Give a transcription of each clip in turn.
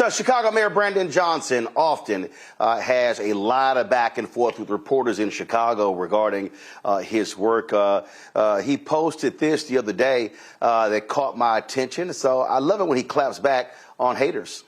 So Chicago Mayor Brandon Johnson often has a lot of back and forth with reporters in Chicago regarding his work. He posted this the other day that caught my attention. So I love it when he claps back on haters.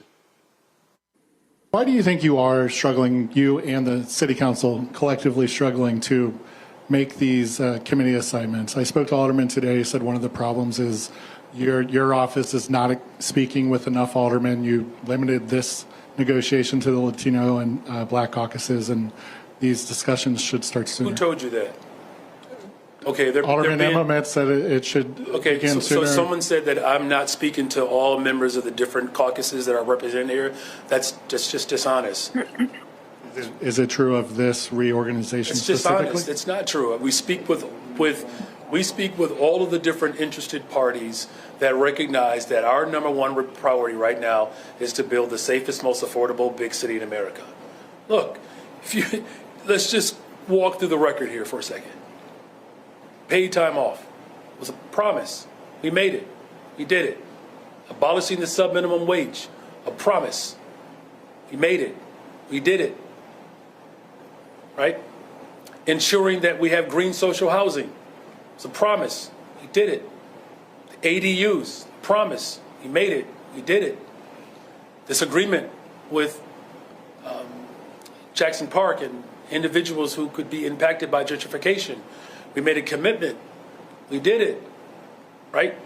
Why do you think you are struggling, you and the city council collectively struggling to make these committee assignments? I spoke to aldermen today. He said one of the problems is your office is not speaking with enough aldermen. You limited this negotiation to the Latino and Black caucuses, and these discussions should start sooner. Who told you that? Okay, Alderman Emmet said it should begin sooner. So someone said that I'm not speaking to all members of the different caucuses that are represented here. That's just dishonest. Is it true of this reorganization it's specifically? Dishonest. It's not true. We speak with all of the different interested parties that recognize that our #1 priority right now is to build the safest, most affordable big city in America. Look, let's just walk through the record here for a second. Paid time off was a promise. We made it. We did it. Abolishing the sub-minimum wage, a promise. We made it. We did it. Right? Ensuring that we have green social housing. It's a promise. We did it. The ADUs, promise. We made it. We did it. This agreement with Jackson Park and individuals who could be impacted by gentrification. We made a commitment. We did it. Right?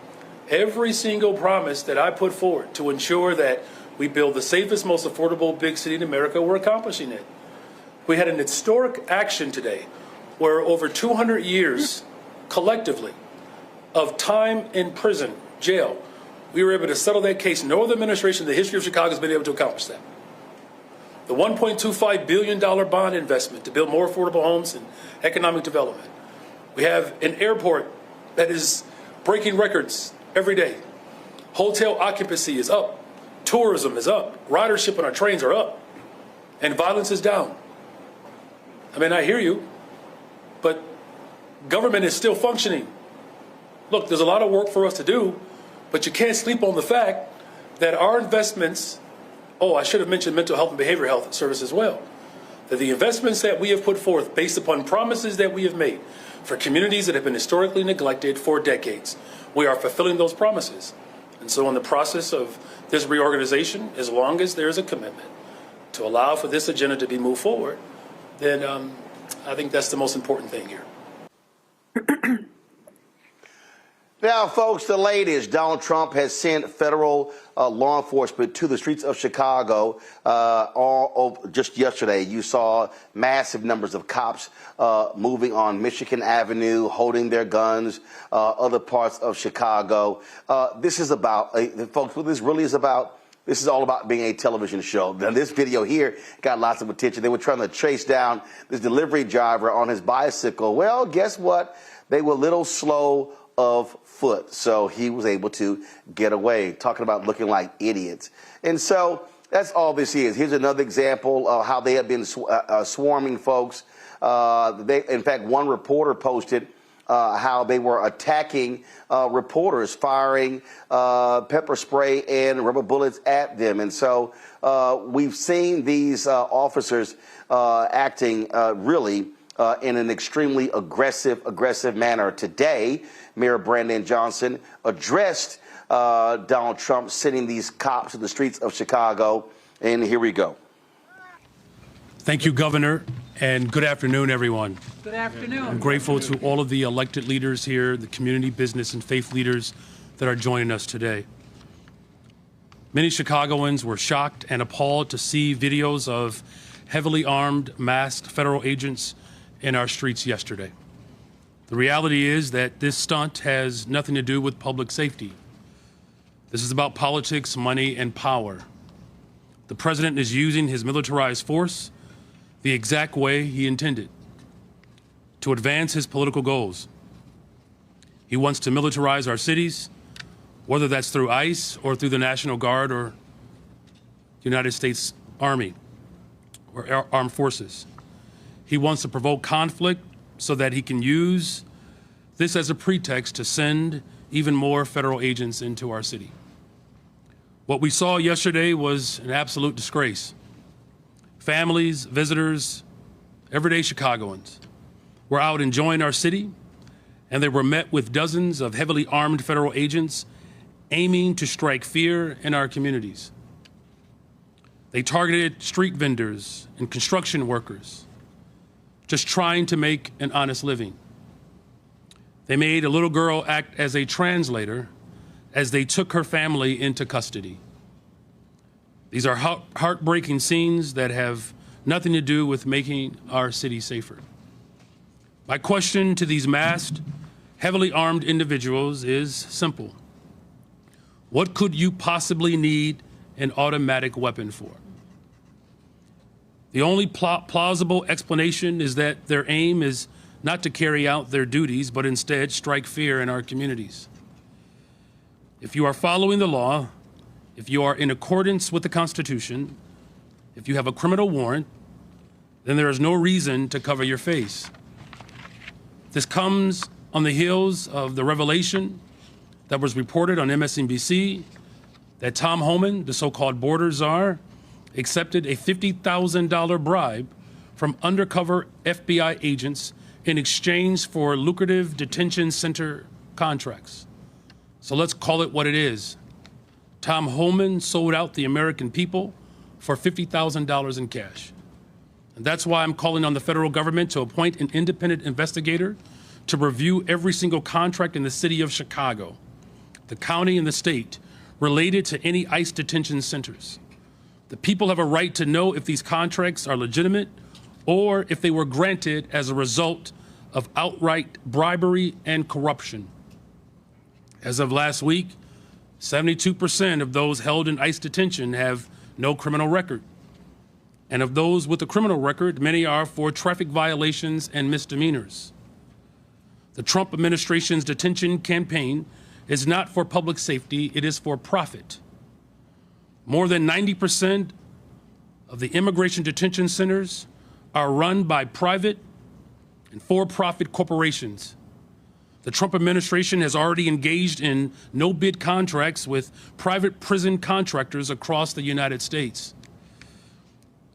Every single promise that I put forward to ensure that we build the safest, most affordable big city in America, we're accomplishing it. We had an historic action today where over 200 years collectively of time in prison, jail, we were able to settle that case. No other administration in the history of Chicago has been able to accomplish that. The $1.25 billion bond investment to build more affordable homes and economic development. We have an airport that is breaking records every day. Hotel occupancy is up. Tourism is up. Ridership on our trains are up. And violence is down. I mean, I hear you, but government is still functioning. Look, there's a lot of work for us to do, but you can't sleep on the fact that our investments, I should have mentioned mental health and behavioral health service as well, that the investments that we have put forth based upon promises that we have made for communities that have been historically neglected for decades, we are fulfilling those promises. And so in the process of this reorganization, as long as there's a commitment to allow for this agenda to be moved forward, then I think that's the most important thing here. Now, folks, the latest. Donald Trump has sent federal law enforcement to the streets of Chicago. Just yesterday, you saw massive numbers of cops moving on Michigan Avenue, holding their guns, other parts of Chicago. This is about, folks, what this really is about, this is all about being a television show. Now, this video here got lots of attention. They were trying to chase down this delivery driver on his bicycle. Well, guess what? They were a little slow of foot, so he was able to get away, talking about looking like idiots. And so that's all this is. Here's another example of how they have been swarming folks. In fact, one reporter posted how they were attacking reporters, firing pepper spray and rubber bullets at them. And so we've seen these officers acting really in an extremely aggressive manner. Today, Mayor Brandon Johnson addressed Donald Trump sending these cops to the streets of Chicago. And here we go. Thank you, Governor, and good afternoon, everyone. Good afternoon. I'm grateful to all of the elected leaders here, the community, business, and faith leaders that are joining us today. Many Chicagoans were shocked and appalled to see videos of heavily armed, masked federal agents in our streets yesterday. The reality is that this stunt has nothing to do with public safety. This is about politics, money, and power. The president is using his militarized force the exact way he intended, to advance his political goals. He wants to militarize our cities, whether that's through ICE or through the National Guard or United States Army or armed forces. He wants to provoke conflict so that he can use this as a pretext to send even more federal agents into our city. What we saw yesterday was an absolute disgrace. Families, visitors, everyday Chicagoans were out enjoying our city, and they were met with dozens of heavily armed federal agents aiming to strike fear in our communities. They targeted street vendors and construction workers, just trying to make an honest living. They made a little girl act as a translator as they took her family into custody. These are heartbreaking scenes that have nothing to do with making our city safer. My question to these masked, heavily armed individuals is simple. What could you possibly need an automatic weapon for? The only plausible explanation is that their aim is not to carry out their duties, but instead strike fear in our communities. If you are following the law, if you are in accordance with the Constitution, if you have a criminal warrant, then there is no reason to cover your face. This comes on the heels of the revelation that was reported on MSNBC that Tom Homan, the so-called border czar, accepted a $50,000 bribe from undercover FBI agents in exchange for lucrative detention center contracts. So let's call it what it is. Tom Homan sold out the American people for $50,000 in cash. And that's why I'm calling on the federal government to appoint an independent investigator to review every single contract in the city of Chicago, the county and the state, related to any ICE detention centers. The people have a right to know if these contracts are legitimate or if they were granted as a result of outright bribery and corruption. As of last week, 72% of those held in ICE detention have no criminal record. And of those with a criminal record, many are for traffic violations and misdemeanors. The Trump administration's detention campaign is not for public safety, it is for profit. More than 90% of the immigration detention centers are run by private and for-profit corporations. The Trump administration has already engaged in no-bid contracts with private prison contractors across the United States.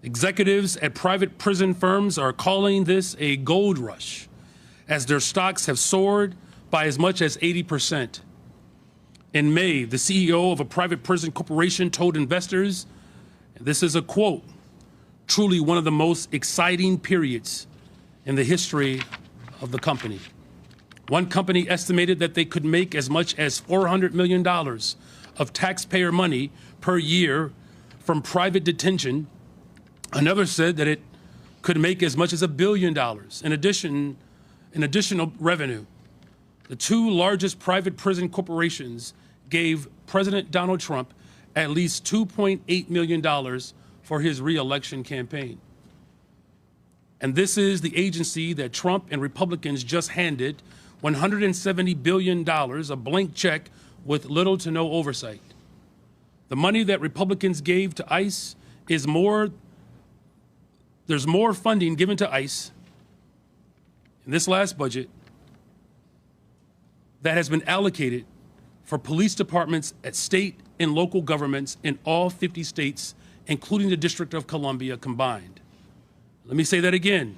Executives at private prison firms are calling this a gold rush, as their stocks have soared by as much as 80%. In May, the CEO of a private prison corporation told investors, and this is a quote, "Truly one of the most exciting periods in the history of the company." One company estimated that they could make as much as $400 million of taxpayer money per year from private detention. Another said that it could make as much as $1 billion in additional revenue. The two largest private prison corporations gave President Donald Trump at least $2.8 million for his re-election campaign. And this is the agency that Trump and Republicans just handed $170 billion, a blank check with little to no oversight. The money that Republicans gave to ICE is there's more funding given to ICE in this last budget that has been allocated for police departments at state and local governments in all 50 states, including the District of Columbia combined. Let me say that again.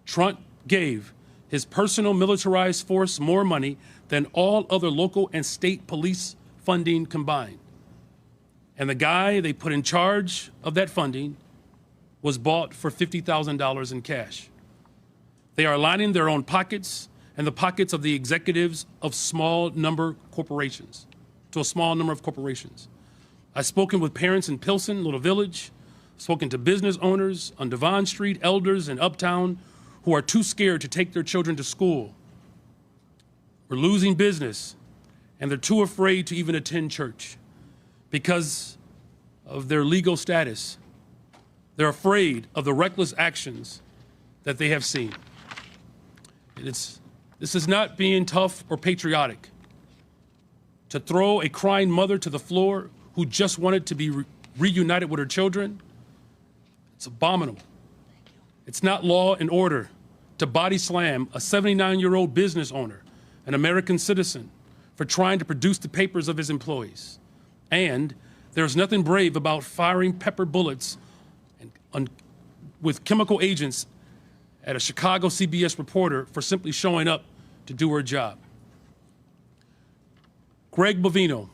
Trump gave his personal militarized force more money than all other local and state police funding combined. And the guy they put in charge of that funding was bought for $50,000 in cash. They are lining their own pockets and the pockets of the executives of to a small number of corporations. I've spoken with parents in Pilsen, Little Village, spoken to business owners on Devon Street, elders in Uptown who are too scared to take their children to school. We're losing business, and they're too afraid to even attend church because of their legal status. They're afraid of the reckless actions that they have seen. This is not being tough or patriotic. To throw a crying mother to the floor who just wanted to be reunited with her children, it's abominable. It's not law and order to body slam a 79-year-old business owner, an American citizen, for trying to produce the papers of his employees. And There's nothing brave about firing pepper bullets with chemical agents at a Chicago CBS reporter for simply showing up to do her job. Greg Bovino,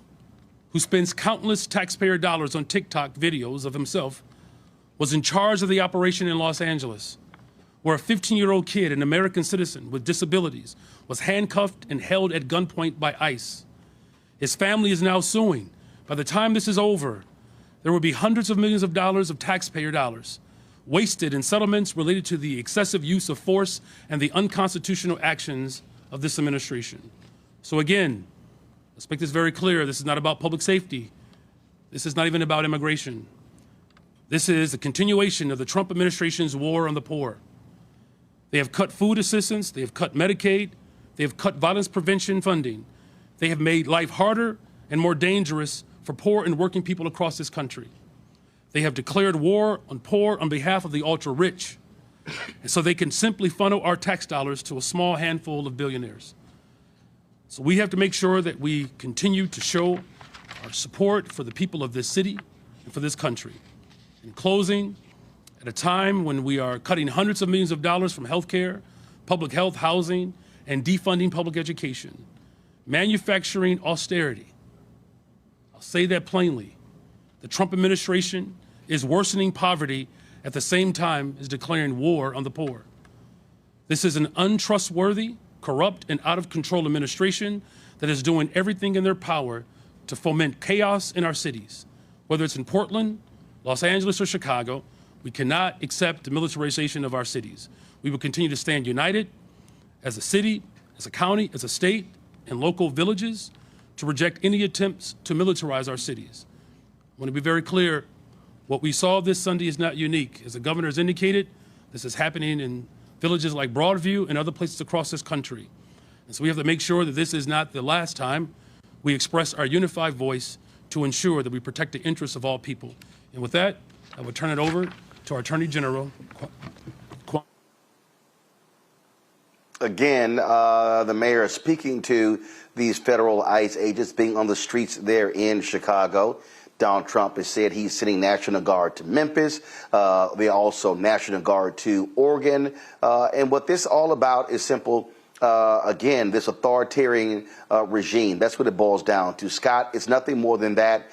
who spends countless taxpayer dollars on TikTok videos of himself, was in charge of the operation in Los Angeles, where a 15-year-old kid, an American citizen with disabilities, was handcuffed and held at gunpoint by ICE. His family is now suing. By the time this is over, there will be hundreds of millions of dollars of taxpayer dollars wasted in settlements related to the excessive use of force and the unconstitutional actions of this administration. So again, let's make this very clear. This is not about public safety. This is not even about immigration. This is the continuation of the Trump administration's war on the poor. They have cut food assistance, they have cut Medicaid, they have cut violence prevention funding. They have made life harder and more dangerous for poor and working people across this country. They have declared war on poor on behalf of the ultra-rich, and so they can simply funnel our tax dollars to a small handful of billionaires. So we have to make sure that we continue to show our support for the people of this city and for this country. In closing, at a time when we are cutting hundreds of millions of dollars from healthcare, public health, housing, and defunding public education, manufacturing austerity, I'll say that plainly, the Trump administration is worsening poverty at the same time as declaring war on the poor. This is an untrustworthy, corrupt, and out-of-control administration that is doing everything in their power to foment chaos in our cities. Whether it's in Portland, Los Angeles, or Chicago, we cannot accept the militarization of our cities. We will continue to stand united as a city, as a county, as a state, and local villages to reject any attempts to militarize our cities. I want to be very clear, what we saw this Sunday is not unique. As the governor has indicated, this is happening in villages like Broadview and other places across this country. And so we have to make sure that this is not the last time we express our unified voice to ensure that we protect the interests of all people. And with that, I will turn it over to our Attorney General. Again, the mayor is speaking to these federal ICE agents being on the streets there in Chicago. Donald Trump has said he's sending National Guard to Memphis. They also National Guard to Oregon. And what this is all about is simple. Again, this authoritarian regime. That's what it boils down to. Scott, it's nothing more than that.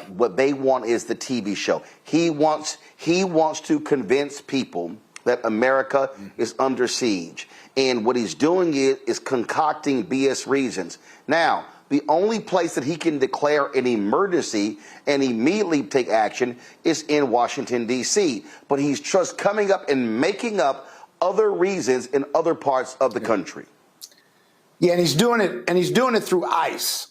What they want is the TV show. He wants to convince people that America is under siege. And what he's doing is concocting BS reasons. Now, the only place that he can declare an emergency and immediately take action is in Washington, D.C. But he's just coming up and making up other reasons in other parts of the country. Yeah, and he's doing it through ICE.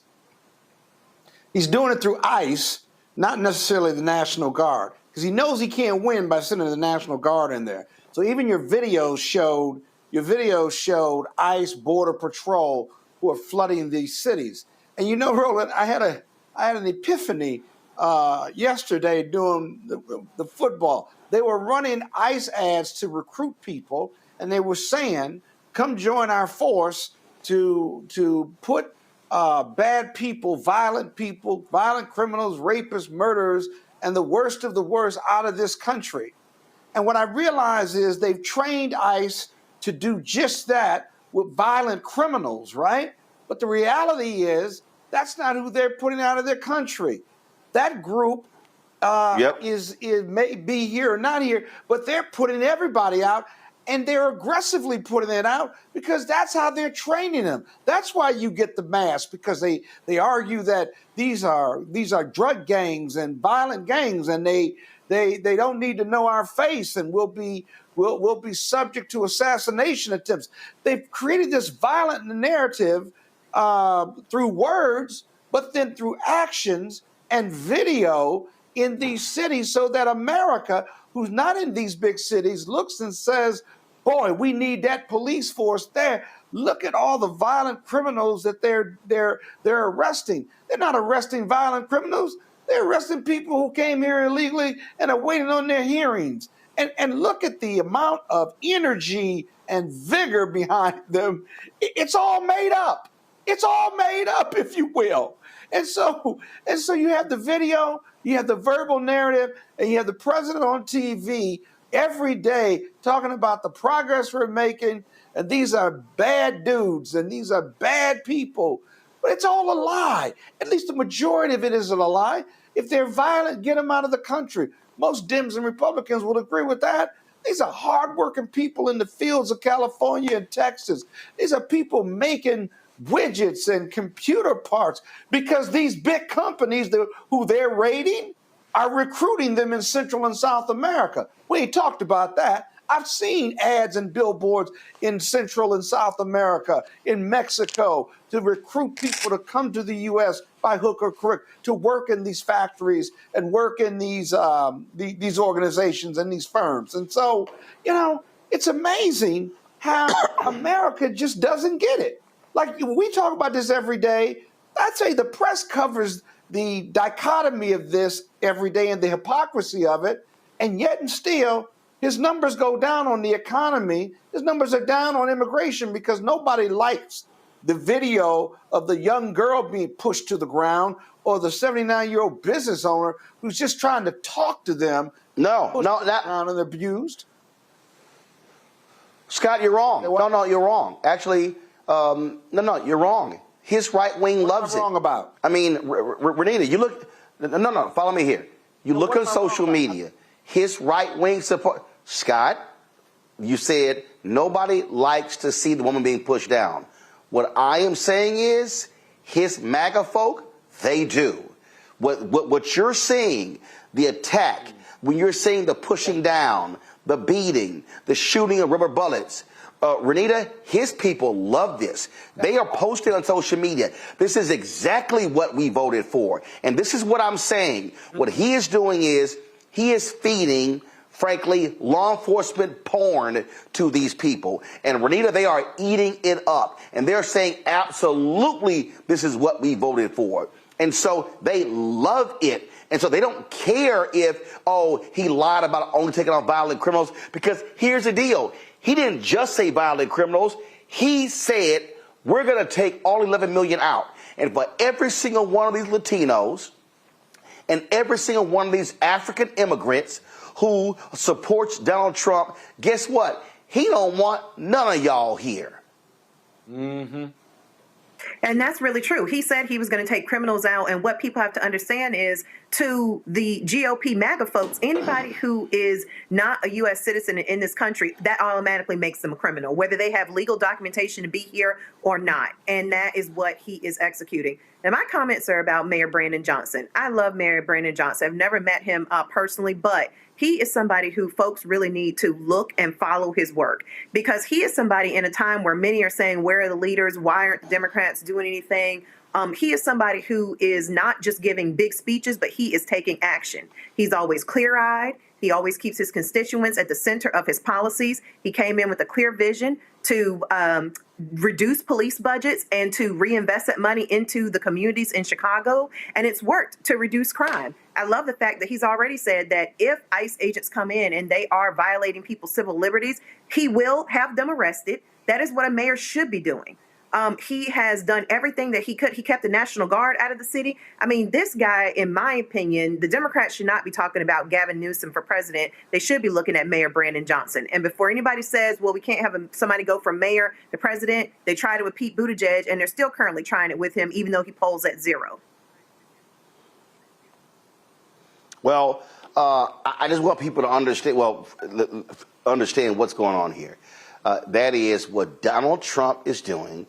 He's doing it through ICE, not necessarily the National Guard, because he knows he can't win by sending the National Guard in there. So even your videos showed ICE, Border Patrol, who are flooding these cities. And you know, Roland, I had an epiphany yesterday doing the football. They were running ICE ads to recruit people, and they were saying, come join our force to put bad people, violent criminals, rapists, murderers, and the worst of the worst out of this country. And what I realize is they've trained ICE to do just that with violent criminals, right? But the reality is that's not who they're putting out of their country. That group is may be here or not here, but they're putting everybody out, and they're aggressively putting it out because that's how they're training them. That's why you get the mass, because they argue that these are drug gangs and violent gangs, and they don't need to know our face, and we'll be subject to assassination attempts. They've created this violent narrative through words, but then through actions and video in these cities, so that America, who's not in these big cities, looks and says, boy, we need that police force there. Look at all the violent criminals that they're arresting. They're not arresting violent criminals. They're arresting people who came here illegally and are waiting on their hearings. And look at the amount of energy and vigor behind them. It's all made up. It's all made up, if you will. And so you have the video, you have the verbal narrative, and you have the president on TV every day talking about the progress we're making, and these are bad dudes, and these are bad people. But it's all a lie. At least the majority of it isn't a lie. If they're violent, get them out of the country. Most Dems and Republicans will agree with that. These are hardworking people in the fields of California and Texas. These are people making widgets and computer parts because these big companies who they're raiding are recruiting them in Central and South America. We ain't talked about that. I've seen ads and billboards in Central and South America, in Mexico, to recruit people to come to the U.S. by hook or crook, to work in these factories and work in these organizations and these firms. And so, it's amazing how America just doesn't get it. Like, we talk about this every day. I'd say the press covers the dichotomy of this every day and the hypocrisy of it, and yet and still, his numbers go down on the economy. His numbers are down on immigration because nobody likes the video of the young girl being pushed to the ground or the 79-year-old business owner who's just trying to talk to them. And abused. Scott, you're wrong. No, you're wrong. Actually, you're wrong. His right wing loves it. What's wrong about? I mean, Renita, you look. No, follow me here. You look on social media. His right wing support. Scott, you said nobody likes to see the woman being pushed down. What I am saying is his MAGA folk, they do. What you're seeing, the attack, when you're seeing the pushing down, the beating, the shooting of rubber bullets, Renita, his people love this. They are posting on social media. This is exactly what we voted for. And this is what I'm saying. What he is doing is he is feeding, frankly, law enforcement porn to these people. And Renita, they are eating it up. And they're saying, absolutely, this is what we voted for. And so they love it. And so they don't care if, he lied about only taking on violent criminals. Because here's the deal. He didn't just say violent criminals. He said, we're going to take all 11 million out. And for every single one of these Latinos and every single one of these African immigrants who supports Donald Trump, guess what? He don't want none of y'all here. Mm-hmm. And that's really true. He said he was going to take criminals out. And what people have to understand is, to the GOP MAGA folks, anybody who is not a U.S. citizen in this country, that automatically makes them a criminal, whether they have legal documentation to be here or not. And that is what he is executing. Now, my comments are about Mayor Brandon Johnson. I love Mayor Brandon Johnson. I've never met him personally, but he is somebody who folks really need to look and follow his work, because he is somebody in a time where many are saying, where are the leaders? Why aren't the Democrats doing anything? He is somebody who is not just giving big speeches, but he is taking action. He's always clear-eyed. He always keeps his constituents at the center of his policies. He came in with a clear vision to reduce police budgets and to reinvest that money into the communities in Chicago. And it's worked to reduce crime. I love the fact that he's already said that if ICE agents come in and they are violating people's civil liberties, he will have them arrested. That is what a mayor should be doing. He has done everything that he could. He kept the National Guard out of the city. I mean, this guy, in my opinion, the Democrats should not be talking about Gavin Newsom for president. They should be looking at Mayor Brandon Johnson. And before anybody says, well, we can't have somebody go from mayor to president, they tried it with Pete Buttigieg, and they're still currently trying it with him, even though he polls at 0. Well, I just want people to understand what's going on here. That is what Donald Trump is doing.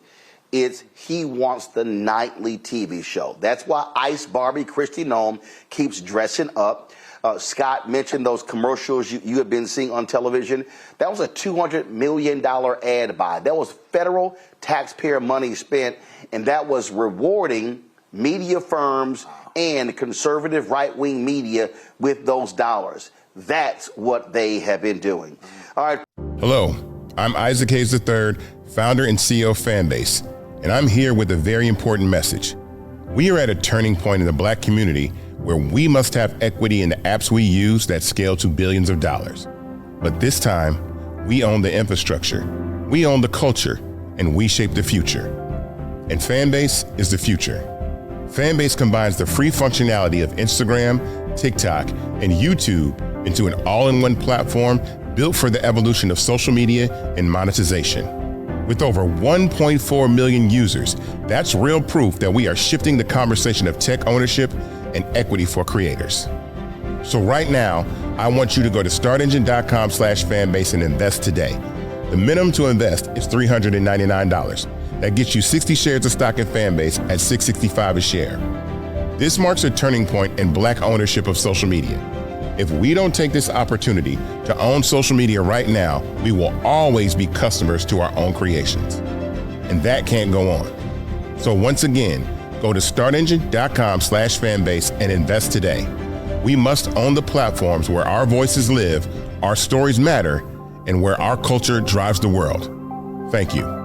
He wants the nightly TV show. That's why Ice Barbie Christy Nome keeps dressing up. Scott mentioned those commercials you have been seeing on television. That was a $200 million ad buy. That was federal taxpayer money spent, and that was rewarding media firms and conservative right-wing media with those dollars. That's what they have been doing. All right. Hello, I'm Isaac Hayes III, founder and CEO of Fanbase, and I'm here with a very important message. We are at a turning point in the Black community where we must have equity in the apps we use that scale to billions of dollars. But this time, we own the infrastructure, we own the culture, and we shape the future. And Fanbase is the future. Fanbase combines the free functionality of Instagram, TikTok, and YouTube into an all-in-one platform built for the evolution of social media and monetization. With over 1.4 million users, that's real proof that we are shifting the conversation of tech ownership and equity for creators. So right now, I want you to go to startengine.com/fanbase and invest today. The minimum to invest is $399. That gets you 60 shares of stock in Fanbase at $665 a share. This marks a turning point in Black ownership of social media. If we don't take this opportunity to own social media right now, we will always be customers to our own creations. And that can't go on. So once again, go to startengine.com/fanbase and invest today. We must own the platforms where our voices live, our stories matter, and where our culture drives the world. Thank you.